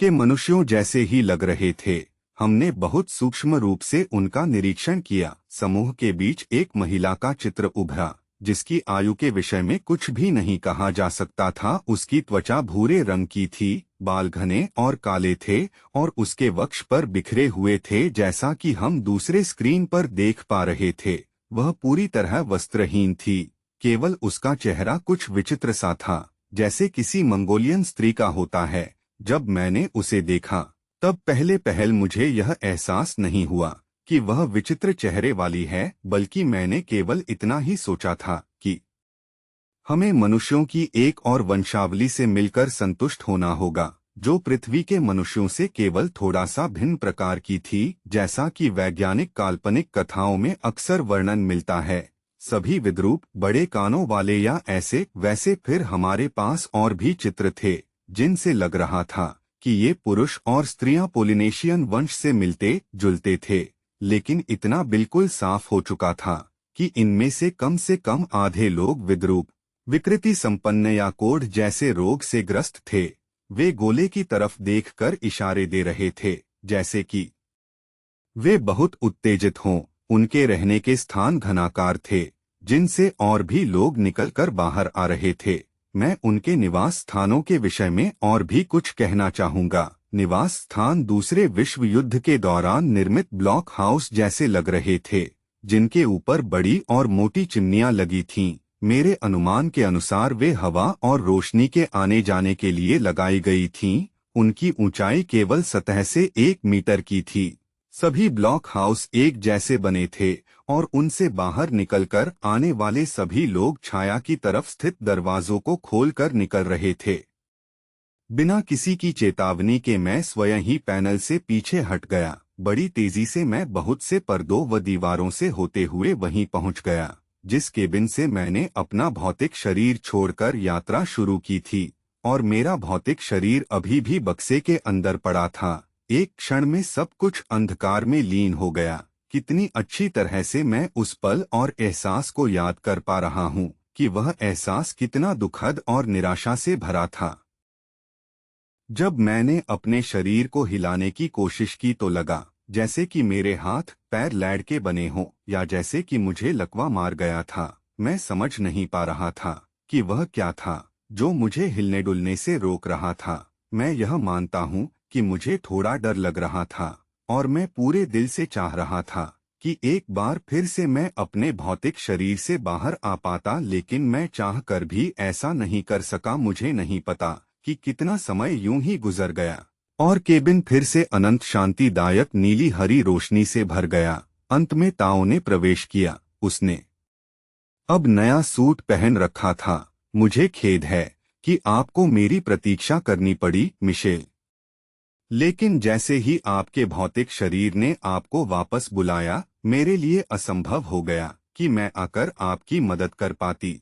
के मनुष्यों जैसे ही लग रहे थे। हमने बहुत सूक्ष्म रूप से उनका निरीक्षण किया। समूह के बीच एक महिला का चित्र उभरा, जिसकी आयु के विषय में कुछ भी नहीं कहा जा सकता था। उसकी त्वचा भूरे रंग की थी, बाल घने और काले थे और उसके वक्ष पर बिखरे हुए थे, जैसा कि हम दूसरे स्क्रीन पर देख पा रहे थे। वह पूरी तरह वस्त्रहीन थी, केवल उसका चेहरा कुछ विचित्र सा था, जैसे किसी मंगोलियन स्त्री का होता है। जब मैंने उसे देखा तब पहले पहल मुझे यह एहसास नहीं हुआ कि वह विचित्र चेहरे वाली है, बल्कि मैंने केवल इतना ही सोचा था कि हमें मनुष्यों की एक और वंशावली से मिलकर संतुष्ट होना होगा, जो पृथ्वी के मनुष्यों से केवल थोड़ा सा भिन्न प्रकार की थी, जैसा कि वैज्ञानिक काल्पनिक कथाओं में अक्सर वर्णन मिलता है। सभी विद्रूप, बड़े कानों वाले या ऐसे वैसे। फिर हमारे पास और भी चित्र थे, जिनसे लग रहा था कि ये पुरुष और स्त्रियां पोलिनेशियन वंश से मिलते जुलते थे, लेकिन इतना बिल्कुल साफ हो चुका था कि इनमें से कम आधे लोग विद्रूप, विकृति संपन्न या कोढ़ जैसे रोग से ग्रस्त थे। वे गोले की तरफ देखकर इशारे दे रहे थे, जैसे कि वे बहुत उत्तेजित हों। उनके रहने के स्थान घनाकार थे, जिनसे और भी लोग निकलकर बाहर आ रहे थे। मैं उनके निवास स्थानों के विषय में और भी कुछ कहना चाहूँगा। निवास स्थान दूसरे विश्व युद्ध के दौरान निर्मित ब्लॉक हाउस जैसे लग रहे थे, जिनके ऊपर बड़ी और मोटी चिमनियां लगी थीं। मेरे अनुमान के अनुसार वे हवा और रोशनी के आने जाने के लिए लगाई गई थीं। उनकी ऊंचाई केवल सतह से 1 मीटर की थी। सभी ब्लॉक हाउस एक जैसे बने थे और उनसे बाहर निकलकर आने वाले सभी लोग छाया की तरफ स्थित दरवाजों को खोलकर निकल रहे थे। बिना किसी की चेतावनी के मैं स्वयं ही पैनल से पीछे हट गया। बड़ी तेजी से मैं बहुत से पर्दों व दीवारों से होते हुए वहीं पहुंच गया, जिस केबिन से मैंने अपना भौतिक शरीर छोड़कर यात्रा शुरू की थी, और मेरा भौतिक शरीर अभी भी बक्से के अंदर पड़ा था। एक क्षण में सब कुछ अंधकार में लीन हो गया। कितनी अच्छी तरह से मैं उस पल और एहसास को याद कर पा रहा हूँ कि वह एहसास कितना दुखद और निराशा से भरा था। जब मैंने अपने शरीर को हिलाने की कोशिश की तो लगा जैसे कि मेरे हाथ पैर लैड के बने हों, या जैसे कि मुझे लकवा मार गया था। मैं समझ नहीं पा रहा था कि वह क्या था जो मुझे हिलने डुलने से रोक रहा था। मैं यह मानता हूँ कि मुझे थोड़ा डर लग रहा था, और मैं पूरे दिल से चाह रहा था कि एक बार फिर से मैं अपने भौतिक शरीर से बाहर आ पाता, लेकिन मैं चाह कर भी ऐसा नहीं कर सका। मुझे नहीं पता कि कितना समय यूं ही गुजर गया और केबिन फिर से अनंत शांतिदायक नीली हरी रोशनी से भर गया। अंत में ताओ ने प्रवेश किया। उसने अब नया सूट पहन रखा था। मुझे खेद है कि आपको मेरी प्रतीक्षा करनी पड़ी, मिशेल, लेकिन जैसे ही आपके भौतिक शरीर ने आपको वापस बुलाया, मेरे लिए असंभव हो गया कि मैं आकर आपकी मदद कर पाती।